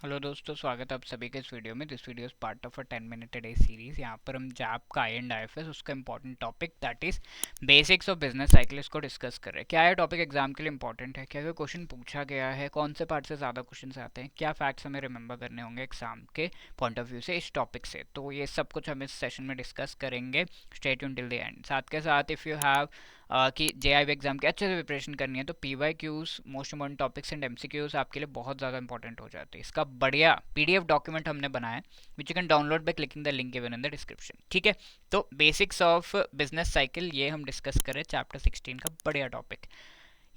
Hello दोस्तों, स्वागत है आप सभी के इस वीडियो में। This video is part of a 10 minute day series. यहाँ पर हम जैप का आई एंड IFS उसका important topic that is basics of business cycle को डिस्कस कर रहे हैं। क्या ये टॉपिक एग्जाम के लिए इंपॉर्टेंट है, क्या कोई क्वेश्चन पूछा गया है, कौन से पार्ट से ज़्यादा क्वेश्चन आते हैं, क्या फैक्ट्स हमें रिमेंबर करने होंगे एग्जाम के पॉइंट ऑफ व्यू से इस टॉपिक से, तो ये सब कुछ हम इस सेशन में डिस्कस करेंगे। Stay tuned till the end. साथ के साथ इफ़ यू हैव कि JIB एग्जाम की अच्छे से प्रिपरेशन करनी है तो PYQs most important topics and MCQs आपके लिए बहुत ज़्यादा इंपॉर्टेंट हो जाते हैं। इसका बढ़िया PDF डॉक्यूमेंट हमने बनाया है which you can download by clicking the link given in the description. ठीक है, तो बेसिक्स ऑफ बिजनेस साइकिल ये हम डिस्कस करें, चैप्टर 16 का बढ़िया टॉपिक।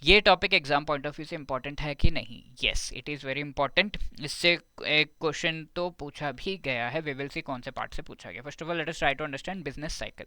ये topic exam point of view से इंपॉर्टेंट है कि नहीं? Yes, it is very important. इससे एक क्वेश्चन तो पूछा भी गया है, वी विल सी कौन से पार्ट से पूछा गया। First of all let us try to understand business cycle.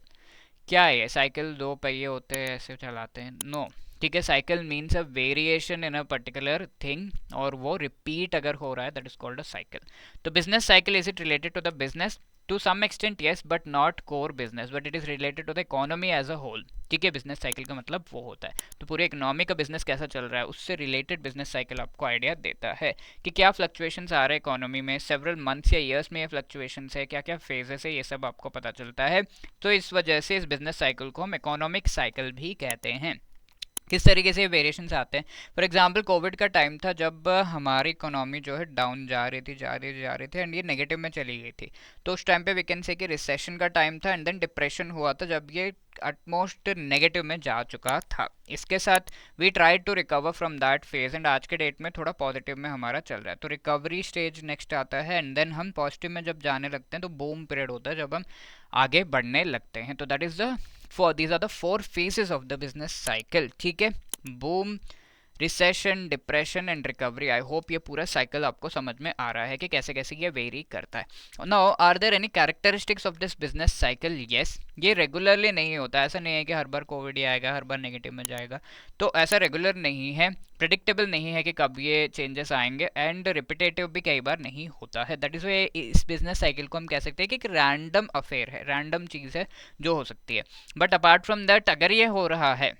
क्या है? साइकिल दो पहिए होते हैं ऐसे चलाते हैं? नो। ठीक है, cycle means a variation in a particular thing और वो रिपीट अगर हो रहा है that is called a cycle. तो business cycle is it related to the business? To some extent yes, but not core business, but it is related to the economy as a whole. ठीक है, business cycle का मतलब वो होता है तो पूरे इकोनॉमी का बिजनेस कैसा चल रहा है उससे रिलेटेड बिजनेस साइकिल आपको आइडिया देता है कि क्या फ्लक्चुएशंस आ रहे हैं इकोनॉमी में, सेवरल मंथ्स या ईयर्स में ये फ्लक्चुएशंस है, क्या क्या फेजेस है, ये सब आपको पता चलता है। तो इस वजह से इस बिजनेस साइकिल को हम इकोनॉमिक साइकिल भी कहते हैं। किस तरीके से वेरिएशंस आते हैं? फॉर एग्जांपल कोविड का टाइम था जब हमारी इकोनॉमी जो है डाउन जा रही थी एंड ये नेगेटिव में चली गई थी। तो उस टाइम पे वी कैन से कि रिसेशन का टाइम था एंड देन डिप्रेशन हुआ था जब ये अटमोस्ट नेगेटिव में जा चुका था। इसके साथ we try to recover from that phase and आज के डेट में थोड़ा पॉजिटिव में हमारा चल रहा है। तो रिकवरी स्टेज नेक्स्ट आता है एंड देन हम पॉजिटिव में जब जाने लगते हैं तो बूम पीरियड होता है जब हम आगे बढ़ने लगते हैं। तो that is the for these are the 4 phases of the business cycle. ठीक है, boom, recession, depression and recovery. I hope ये पूरा साइकिल आपको समझ में आ रहा है कि कैसे कैसे ये वेरी करता है। Now are there any characteristics of this business cycle? Yes, ये रेगुलरली नहीं होता। ऐसा नहीं है कि हर बार कोविड ही आएगा, हर बार नेगेटिव में जाएगा। तो ऐसा रेगुलर नहीं है, प्रिडिक्टेबल नहीं है कि कब ये चेंजेस आएंगे एंड रिपीटेटिव भी कई बार नहीं होता है। दैट इज वे इस बिजनेस साइकिल को हम कह सकते हैं कि एक रैंडम अफेयर है, रैंडम चीज़ है जो हो सकती है। बट अपार्ट फ्रॉम दैट अगर ये हो रहा है,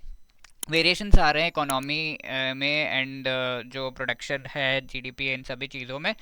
वेरिएशंस आ रहे हैं इकोनॉमी में एंड जो प्रोडक्शन है GDP इन सभी चीज़ों में,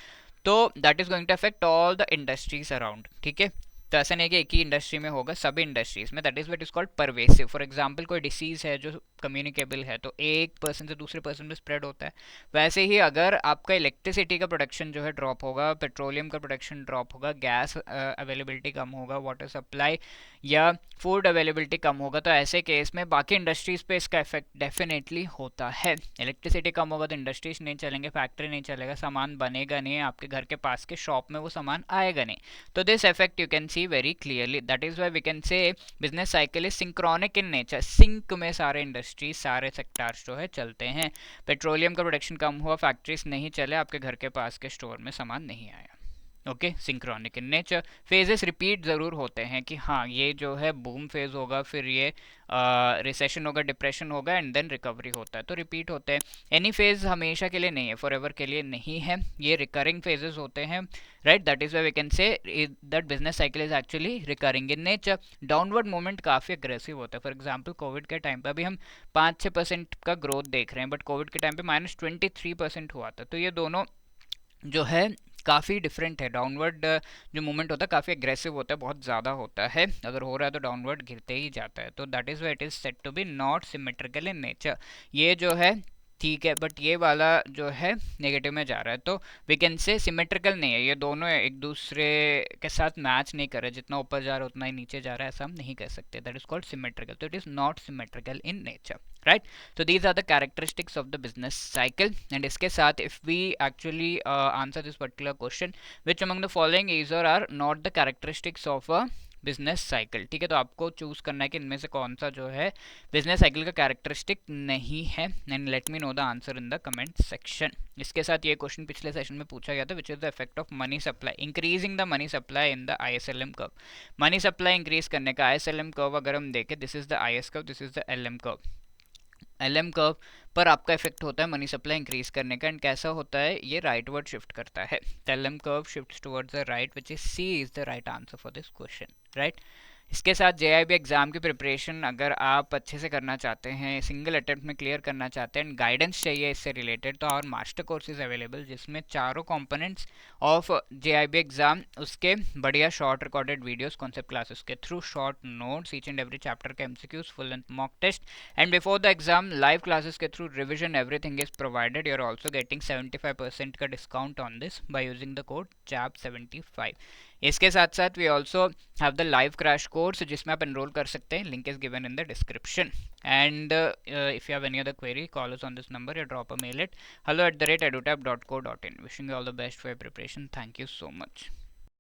तो that is going to affect all the industries around. ठीक है, तो ऐसा नहीं है कि एक ही इंडस्ट्री में होगा, सभी इंडस्ट्रीज में। That is what is called pervasive. For example कोई डिसीज है जो कम्युनिकेबल है तो एक पर्सन से दूसरे पर्सन में स्प्रेड होता है। वैसे ही अगर आपका इलेक्ट्रिसिटी का प्रोडक्शन जो है ड्रॉप होगा, पेट्रोलियम का प्रोडक्शन ड्रॉप होगा, गैस अवेलेबिलिटी कम होगा, वाटर सप्लाई या फूड अवेलेबिलिटी कम होगा, तो ऐसे केस में बाकी इंडस्ट्रीज पे इसका इफेक्ट डेफिनेटली होता है। इलेक्ट्रिसिटी कम होगा तो इंडस्ट्रीज नहीं चलेंगे, फैक्ट्री नहीं चलेगा, सामान बनेगा नहीं, आपके घर के पास के शॉप में वो सामान आएगा नहीं। तो this effect you can see very clearly. That is why we can say business cycle is synchronic in nature. Sync में सारे इंडस्ट्रीज, सारे सेक्टर्स जो है चलते हैं। पेट्रोलियम का प्रोडक्शन कम हुआ, फैक्ट्रीज नहीं चले, आपके घर के पास के स्टोर में सामान नहीं आया। Okay, synchronic in nature. Phases repeat ज़रूर होते हैं कि हाँ ये जो है बूम फेज होगा, फिर ये रिसेशन होगा, डिप्रेशन होगा एंड देन रिकवरी होता है, तो रिपीट होते हैं। एनी फेज हमेशा के लिए नहीं है, फॉर एवर के लिए नहीं है, ये रिकरिंग फेजेस होते हैं। Right, that is we can say that business cycle is actually recurring in nature. Downward movement काफ़ी अग्रेसिव होता है। फॉर एग्जाम्पल कोविड के टाइम पर अभी हम 5-6% का ग्रोथ देख रहे हैं, बट कोविड के टाइम पे -23% हुआ था। तो ये दोनों जो है काफ़ी डिफरेंट है। डाउनवर्ड जो मूवमेंट होता है काफ़ी एग्रेसिव होता है, बहुत ज़्यादा होता है। अगर हो रहा है तो डाउनवर्ड गिरते ही जाता है। तो that is why it is said to be not symmetrical in nature. ये जो है ठीक है, बट ये वाला जो है नेगेटिव में जा रहा है, तो वी कैन से सिमेट्रिकल नहीं है। ये दोनों एक दूसरे के साथ मैच नहीं कर रहे, जितना ऊपर जा रहा है उतना ही नीचे जा रहा है, ऐसा हम नहीं कह सकते। That is called symmetrical. तो it is not symmetrical in nature. Right, so these are the characteristics of the business cycle and इसके साथ if we actually answer this particular question, which among the following is or are not the characteristics of a business cycle? ठीक है, तो आपको choose करना है कि इनमें से कौन सा जो है बिजनेस साइकिल का कैरेक्टरिस्टिक नहीं है and let me know the answer in the comment section. इसके साथ ये क्वेश्चन पिछले सेशन में पूछा गया था, which is the effect of money supply increasing the money supply in the ISLM curve. Money supply increase करने का ISLM कर्व अगर हम देखें, this is the IS curve, this is the LM curve. LM curve पर आपका effect होता है money supply increase करने का एंड कैसा होता है, ये राइट वर्ड शिफ्ट करता है। LM curve shifts towards the right, which is C is the right answer for this question. Right, इसके साथ JIB एग्ज़ाम की प्रिपरेशन अगर आप अच्छे से करना चाहते हैं, सिंगल अटेम्प्ट में क्लियर करना चाहते हैं, गाइडेंस चाहिए इससे रिलेटेड, तो और मास्टर कोर्सेज अवेलेबल जिसमें चारों कंपोनेंट्स ऑफ JIB एग्ज़ाम, उसके बढ़िया short recorded videos concept classes के through, short notes each and every chapter के MCQs, full length mock test, and before the exam live classes के through revision, everything is provided. You are also getting 75% का discount on this by using the code JAB75। इसके साथ साथ we also have the live crash course जिसमें आप enrol कर सकते हैं, link is given in the description. And if you have any other query, call us on this number or drop a mail at hello@edutap.co.in. Wishing you all the best for your preparation. Thank you so much.